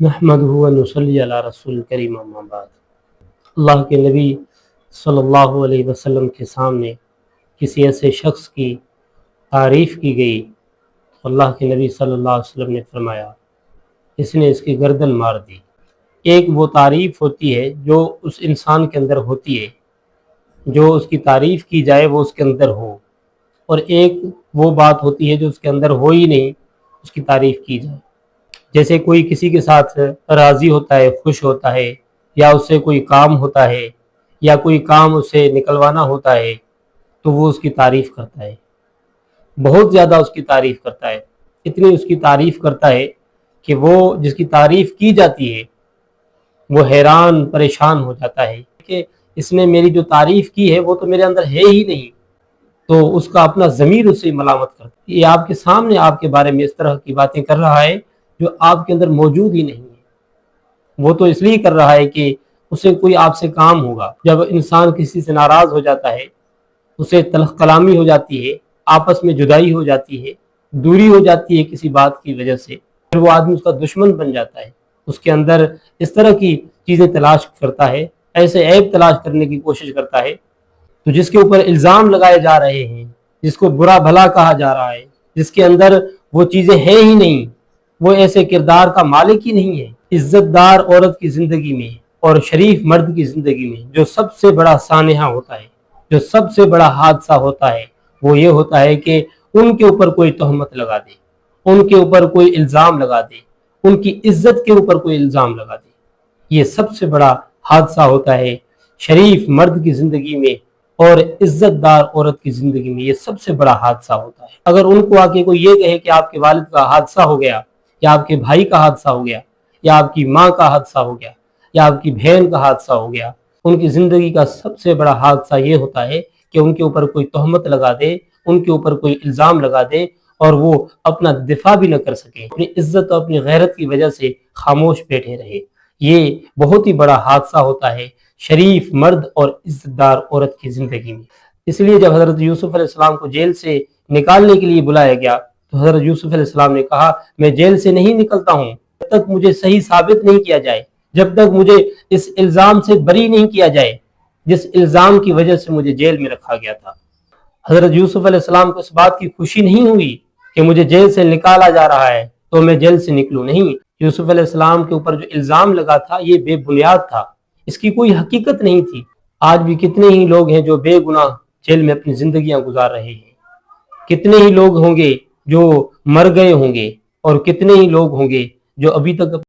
نحمدہ و نصلی علی رسول کریم اما بعد۔ اللہ کے نبی صلی اللہ علیہ وسلم کے سامنے کسی ایسے شخص کی تعریف کی گئی تو اللہ کے نبی صلی اللہ علیہ وسلم نے فرمایا اس نے اس کی گردن مار دی۔ ایک وہ تعریف ہوتی ہے جو اس انسان کے اندر ہوتی ہے، جو اس کی تعریف کی جائے وہ اس کے اندر ہو، اور ایک وہ بات ہوتی ہے جو اس کے اندر ہو ہی نہیں، اس کی تعریف کی جائے۔ جیسے کوئی کسی کے ساتھ راضی ہوتا ہے، خوش ہوتا ہے، یا اس سے کوئی کام ہوتا ہے یا کوئی کام اسے نکلوانا ہوتا ہے تو وہ اس کی تعریف کرتا ہے، بہت زیادہ اس کی تعریف کرتا ہے، اتنی اس کی تعریف کرتا ہے کہ وہ جس کی تعریف کی جاتی ہے وہ حیران پریشان ہو جاتا ہے کہ اس نے میری جو تعریف کی ہے وہ تو میرے اندر ہے ہی نہیں، تو اس کا اپنا ضمیر اسے ملامت کرتا ہے۔ یہ آپ کے سامنے آپ کے بارے میں اس طرح کی باتیں کر رہا ہے جو آپ کے اندر موجود ہی نہیں ہے، وہ تو اس لیے کر رہا ہے کہ اسے کوئی آپ سے کام ہوگا۔ جب انسان کسی سے ناراض ہو جاتا ہے، اسے تلخ کلامی ہو جاتی ہے، آپس میں جدائی ہو جاتی ہے، دوری ہو جاتی ہے کسی بات کی وجہ سے، پھر وہ آدمی اس کا دشمن بن جاتا ہے، اس کے اندر اس طرح کی چیزیں تلاش کرتا ہے، ایسے عیب تلاش کرنے کی کوشش کرتا ہے تو جس کے اوپر الزام لگائے جا رہے ہیں، جس کو برا بھلا کہا جا رہا ہے، جس کے اندر وہ چیزیں ہیں ہی نہیں، وہ ایسے کردار کا مالک ہی نہیں ہے۔ عزت دار عورت کی زندگی میں اور شریف مرد کی زندگی میں جو سب سے بڑا سانحہ ہوتا ہے، جو سب سے بڑا حادثہ ہوتا ہے، وہ یہ ہوتا ہے کہ ان کے اوپر کوئی تہمت لگا دے، ان کے اوپر کوئی الزام لگا دے، ان کی عزت کے اوپر کوئی الزام لگا دے۔ یہ سب سے بڑا حادثہ ہوتا ہے شریف مرد کی زندگی میں اور عزت دار عورت کی زندگی میں، یہ سب سے بڑا حادثہ ہوتا ہے۔ اگر ان کو آ کے کوئی یہ کہے کہ آپ کے والد کا حادثہ ہو گیا، یا آپ کے بھائی کا حادثہ ہو گیا، یا آپ کی ماں کا حادثہ ہو گیا، یا آپ کی بہن کا حادثہ ہو گیا، ان کی زندگی کا سب سے بڑا حادثہ یہ ہوتا ہے کہ ان کے اوپر کوئی تہمت لگا دے، ان کے اوپر کوئی الزام لگا دے اور وہ اپنا دفاع بھی نہ کر سکے، اپنی عزت اور اپنی غیرت کی وجہ سے خاموش بیٹھے رہے۔ یہ بہت ہی بڑا حادثہ ہوتا ہے شریف مرد اور عزت دار عورت کی زندگی میں۔ اس لیے جب حضرت یوسف علیہ السلام کو جیل سے نکالنے کے لیے بلایا گیا تو حضرت یوسف علیہ السلام نے کہا میں جیل سے نہیں نکلتا ہوں جب تک مجھے صحیح ثابت نہیں کیا جائے، جب تک مجھے اس الزام سے بری نہیں کیا جائے جس الزام کی وجہ سے مجھے جیل میں رکھا گیا تھا۔ حضرت یوسف علیہ السلام کو اس بات کی خوشی نہیں ہوئی کہ مجھے جیل سے نکالا جا رہا ہے تو میں جیل سے نکلوں، نہیں، یوسف علیہ السلام کے اوپر جو الزام لگا تھا یہ بے بنیاد تھا، اس کی کوئی حقیقت نہیں تھی۔ آج بھی کتنے ہی لوگ ہیں جو بے گناہ جیل میں اپنی زندگیاں گزار رہے ہیں، کتنے ہی لوگ ہوں گے جو مر گئے ہوں گے اور کتنے ہی لوگ ہوں گے جو ابھی تک